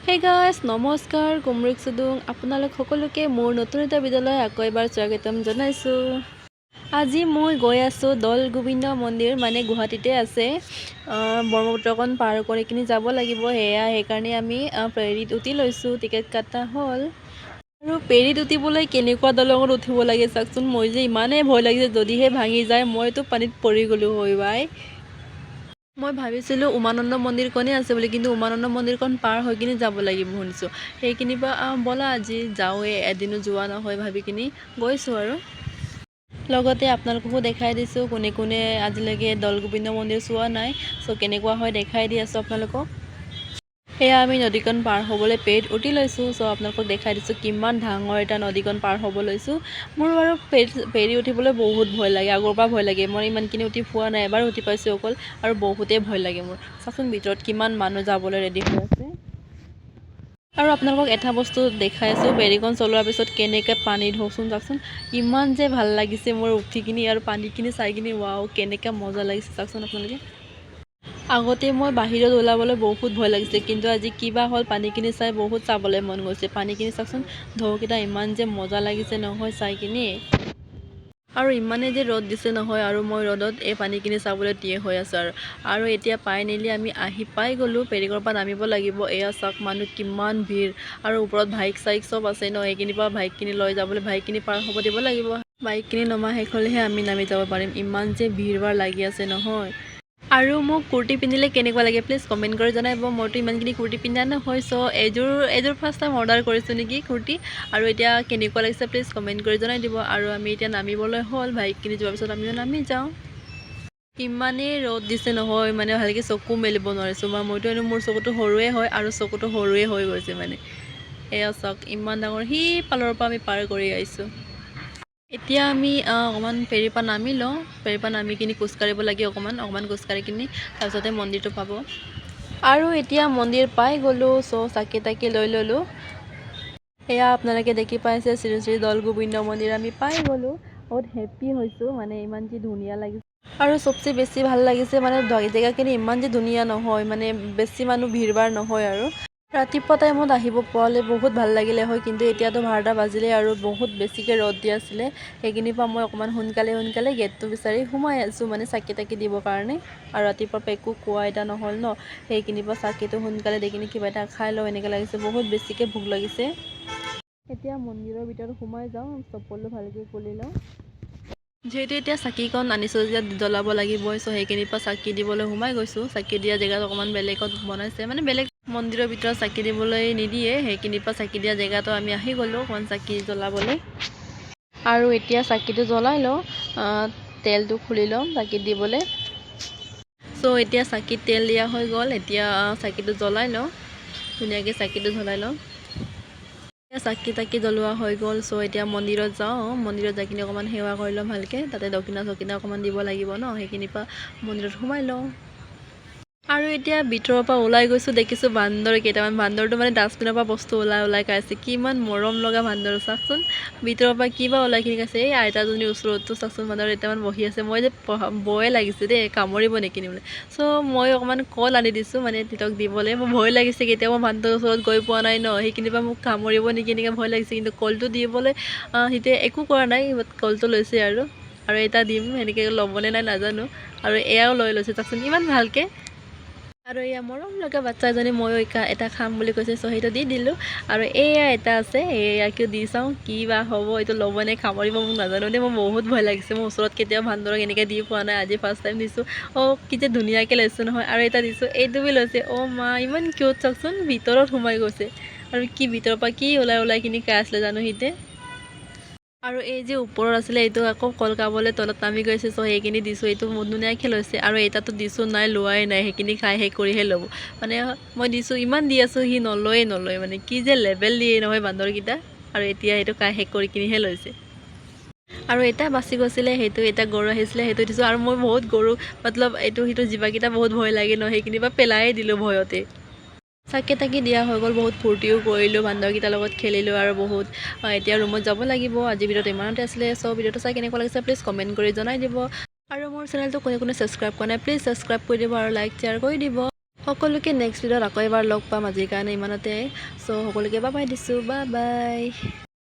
Hey guys নমস্কাৰ কুমৰিক চুদুং আপোনালোক সকলোকে মোৰ নতুন এটা ভিডিঅ'লৈ আকৌ এবাৰ স্বাগতম জনাইছোঁ। আজি মই গৈ আছোঁ দৌল গোবিন্দ মন্দিৰ মানে গুৱাহাটীতে আছে। ব্ৰহ্মপুত্ৰখন পাৰ কৰি কিনি যাব লাগিব সেইকাৰণে আমি ফেৰীত উঠি লৈছোঁ, টিকেট কটা হ'ল। আৰু ফেৰীত উঠিবলৈ কেনেকুৱা দলঙত উঠিব লাগে চাওকচোন। মই যে ইমানেই ভয় লাগিছে, যদিহে ভাঙি যায় মইতো পানীত পৰি গ'লোঁ হয় বাই। মই ভাবিছিলোঁ উমানন্দ মন্দিৰখনেই আছে বুলি, কিন্তু উমানন্দ মন্দিৰখন পাৰ হৈ কিনি যাব লাগিব শুনিছোঁ। সেইখিনি পৰা ব'লা আজি যাওঁৱে, এদিনো যোৱা নহয় ভাবি কিনি গৈছোঁ আৰু। লগতে আপোনালোককো দেখাই দিছোঁ কোনে কোনে আজিলৈকে দৌল গোবিন্দ মন্দিৰ চোৱা নাই। চ' কেনেকুৱা হয় দেখাই দি আছোঁ আপোনালোকক। সেয়া আমি নদীখন পাৰ হ'বলৈ ফেৰীত উঠি লৈছোঁ। চ' আপোনালোকক দেখাই দিছোঁ কিমান ডাঙৰ এটা নদীখন পাৰ হ'ব লৈছোঁ। মোৰ বাৰু ফেৰী উঠিবলৈ বহুত ভয় লাগে, আগৰ পৰা ভয় লাগে। মই ইমানখিনি উঠি পোৱা নাই, এবাৰ উঠি পাইছোঁ অকল, আৰু বহুতেই ভয় লাগে মোৰ। চাচোন ভিতৰত কিমান মানুহ যাবলৈ ৰেডি হৈ আছে। আৰু আপোনালোকক এটা বস্তু দেখাই আছোঁ, ফেৰীখন চলোৱাৰ পিছত কেনেকৈ পানী ধৰকচোন চাওকচোন। ইমান যে ভাল লাগিছে মোৰ উঠি কিনি আৰু পানীখিনি চাই কিনি, ৱাও কেনেকৈ মজা লাগিছে চাওকচোন আপোনালোকে। আগতে মই বাহিৰত ওলাবলৈ বহুত ভয় লাগিছে, কিন্তু আজি কিবা হ'ল পানীখিনি চাই বহুত চাবলৈ মন গৈছে। পানীখিনি চাওকচোন, ঢৌকেইটা ইমান যে মজা লাগিছে নহয় চাই কিনি। আৰু ইমানেই যে ৰ'দ দিছে নহয়, আৰু মই ৰ'দত এই পানীখিনি চাবলৈ থিয় হৈ আছোঁ আৰু এতিয়া ফাইনেলি আমি আহি পাই গ'লোঁ। ফেৰীখনৰ পৰা নামিব লাগিব। এয়া চাওক মানুহ কিমান ভিৰ, আৰু ওপৰত বাইক চাইক চব আছে ন। এইখিনিৰ পৰা বাইকখিনি লৈ যাবলৈ বাইকখিনি পাৰ হ'ব দিব লাগিব। বাইকখিনি নমা শেষ হ'লেহে আমি নামি যাব পাৰিম। ইমান যে ভিৰ ভাৰ লাগি আছে নহয়। আৰু মোক কুৰ্তি পিন্ধিলে কেনেকুৱা লাগে প্লিজ কমেণ্ট কৰি জনাব। মইতো ইমানখিনি কুৰ্তি পিন্ধা নহয়, চ' এযোৰ ফাৰ্ষ্ট টাইম অৰ্ডাৰ কৰিছোঁ নেকি কুৰ্তি। আৰু এতিয়া কেনেকুৱা লাগিছে প্লিজ কমেণ্ট কৰি জনাই দিব। আৰু আমি এতিয়া নামিবলৈ হ'ল, বাইকখিনি যোৱাৰ পিছত আমিও নামি যাওঁ। ইমানেই ৰ'দ দিছে নহয়, মানে ভালকৈ চকু মেলিব নোৱাৰিছোঁ। মইতো এনেও মোৰ চকুটো সৰুৱে হয়, আৰু চকুটো সৰুৱে হৈ গৈছে মানে। এয়া চাওক ইমান ডাঙৰ, সি পালৰ পৰা আমি পাৰ কৰি আহিছোঁ। এতিয়া আমি অকণমান ফেৰীৰ পৰা নামি লওঁ। ফেৰীৰ পৰা নামি কিনি খোজকাঢ়িব লাগে অকণমান খোজকাঢ়ি কিনি, তাৰপিছতে মন্দিৰটো পাব। আৰু এতিয়া মন্দিৰ পাই গ'লোঁ। চ' চাকি তাকি লৈ ল'লোঁ। এয়া আপোনালোকে দেখি পাইছে শ্ৰী শ্ৰী দৌল গোবিন্দ মন্দিৰ আমি পাই গ'লোঁ। বহুত হেপ্পী হৈছোঁ, মানে ইমান যে ধুনীয়া লাগিছে। আৰু চবচে বেছি ভাল লাগিছে মানে জেগাখিনি ইমান যে ধুনীয়া নহয়, মানে বেছি মানুহ ভিৰ ভাৰ নহয়। আৰু ৰাতিপুৱা টাইমত আহিব পোৱালে বহুত ভাল লাগিলে হয়, কিন্তু এতিয়াতো 12টা বাজিলে আৰু বহুত বেছিকৈ ৰ'দ দি আছিলে। সেইখিনিৰ পৰা মই অকণমান সোনকালে গেটটো বিচাৰি সোমাই আছোঁ, মানে চাকি তাকি দিবৰ কাৰণে। আৰু ৰাতিপুৱাৰ পৰা একো খোৱা এটা নহ'ল ন, সেইখিনিৰ পৰা চাকিটো সোনকালে দি কিনি কিবা এটা খাই লওঁ এনেকৈ লাগিছে, বহুত বেছিকৈ ভোক লাগিছে। এতিয়া মন্দিৰৰ ভিতৰত সোমাই যাওঁ, চপ্পলটো ভালকৈ খুলি লওঁ। যিহেতু এতিয়া চাকিকণ আনিছোঁ যেতিয়া জ্বলাব লাগিবই, চ' সেইখিনিৰ পৰা চাকি দিবলৈ সোমাই গৈছোঁ। চাকি দিয়া জেগাত অকণমান বেলেগত বনাইছে, মানে বেলেগ মন্দিৰৰ ভিতৰত চাকি দিবলৈ নিদিয়ে। সেইখিনিৰ পৰা চাকি দিয়া জেগাতো আমি আহি গ'লোঁ অকণমান চাকি জ্বলাবলৈ। আৰু এতিয়া চাকিটো জ্বলাই লওঁ, তেলটো খুলি লওঁ চাকি দিবলৈ। চ' এতিয়া চাকিত তেল দিয়া হৈ গ'ল। এতিয়া চাকিটো জ্বলাই লওঁ, ধুনীয়াকৈ চাকিটো জ্বলাই লওঁ। চাকি তাকি জ্বলোৱা হৈ গ'ল। চ' এতিয়া মন্দিৰত যাওঁ, মন্দিৰত যাই কিনি অকণমান সেৱা কৰি লওঁ ভালকৈ। তাতে দক্ষিণা চক্ষিণা অকণমান দিব লাগিব ন, সেইখিনিৰ পৰা মন্দিৰত সোমাই লওঁ। আৰু এতিয়া ভিতৰৰ পৰা ওলাই গৈছোঁ, দেখিছোঁ বান্দৰ কেইটামান। বান্দৰটো মানে ডাষ্টবিনৰ পৰা বস্তু ওলাই খাইছে। কিমান মৰম লগা বান্দৰ চাওকচোন, ভিতৰৰ পৰা কিবা ওলাই কিনি খাইছে। এই আইতাজনীৰ ওচৰতো চাওকচোন বান্দৰ কেইটামান বহি আছে। মই যে ভয়ে লাগিছে দেই, কামুৰিব নেকি বোলে। চ' মই অকণমান কল আনি দিছোঁ মানে তিতক দিবলৈ। মোৰ ভয় লাগিছে, কেতিয়াবা বান্দৰৰ ওচৰত গৈ পোৱা নাই ন, সেইখিনিৰ পৰা মোক কামুৰিব নেকি এনেকৈ ভয় লাগিছে। কিন্তু কলটো দিবলৈ সিহঁতে একো কৰা নাই, কলটো লৈছে আৰু এটা দিম সেনেকৈ ল'বনে নাই নাজানো। আৰু এয়াও লৈ লৈছে চাওকচোন ইমান ভালকৈ। আৰু এয়া মৰম লগা বাচ্ছা এজনী, ময়ো এটা খাম বুলি কৈছে, চ' সেইটো দি দিলোঁ। আৰু এয়া এটা আছে, এয়াকে দি চাওঁ কি বা হ'ব, এইটো ল'বনে কামুৰিব মোক নাজানো দেই। মোৰ বহুত ভয় লাগিছে, মোৰ ওচৰত কেতিয়াও বান্দৰক এনেকৈ দি পোৱা নাই, আজি ফাৰ্ষ্ট টাইম দিছোঁ। কি যে ধুনীয়াকৈ লৈছোঁ নহয়। আৰু এটা দিছোঁ, এইটো বি লৈছে। মা ইমান কিউট চাওকচোন, ভিতৰত সোমাই গৈছে। আৰু কি ভিতৰৰ পৰা কি ওলাই কিনি খাই আছিলে জানো সিহঁতে। আৰু এই যে ওপৰত আছিলে, এইটো আকৌ কল খাবলৈ তলত নামি গৈছে। চ' সেইখিনি দিছোঁ, এইটো ধুনীয়াকৈ লৈছে। আৰু এটাতো দিছোঁ নাই, লোৱাই নাই, সেইখিনি খাই শেষ কৰিহে ল'ব। মানে মই দিছোঁ, ইমান দি আছোঁ, সি নলয়। মানে কি যে লেবেল দিয়ে নহয় বান্দৰকেইটা। আৰু এতিয়া সেইটো খাই শেষ কৰি কিনিহে লৈছে। আৰু এটা বাচি গৈছিলে, সেইটো এটা গৰু আহিছিলে, সেইটো দিছোঁ। আৰু মই বহুত গৰু মতলব সিটো জীৱাকেইটা বহুত ভয় লাগে ন, সেইখিনিৰ পৰা পেলাই দিলোঁ ভয়তে। চাকি তাকি দিয়া হৈ গ'ল, বহুত ফূৰ্তিও কৰিলোঁ, বান্দৰকেইটাৰ লগত খেলিলোঁ আৰু বহুত। এতিয়া ৰুমত যাব লাগিব। আজিৰ ভিডিঅ'টো ইমানতে আছিলে। চ' ভিডিঅ'টো চাই কেনেকুৱা লাগিছে প্লিজ কমেণ্ট কৰি জনাই দিব। আৰু মোৰ চেনেলটো কোনে ছাবস্ক্ৰাইব কৰা নাই প্লিজ ছাবস্ক্ৰাইব কৰি দিব, আৰু লাইক শ্বেয়াৰ কৰি দিব। সকলোকে নেক্সট ভিডিঅ'ত আকৌ এবাৰ লগ পাম আজিৰ কাৰণে ইমানতে চ' সকলোকে বাই বাই দিছোঁ বাই বাই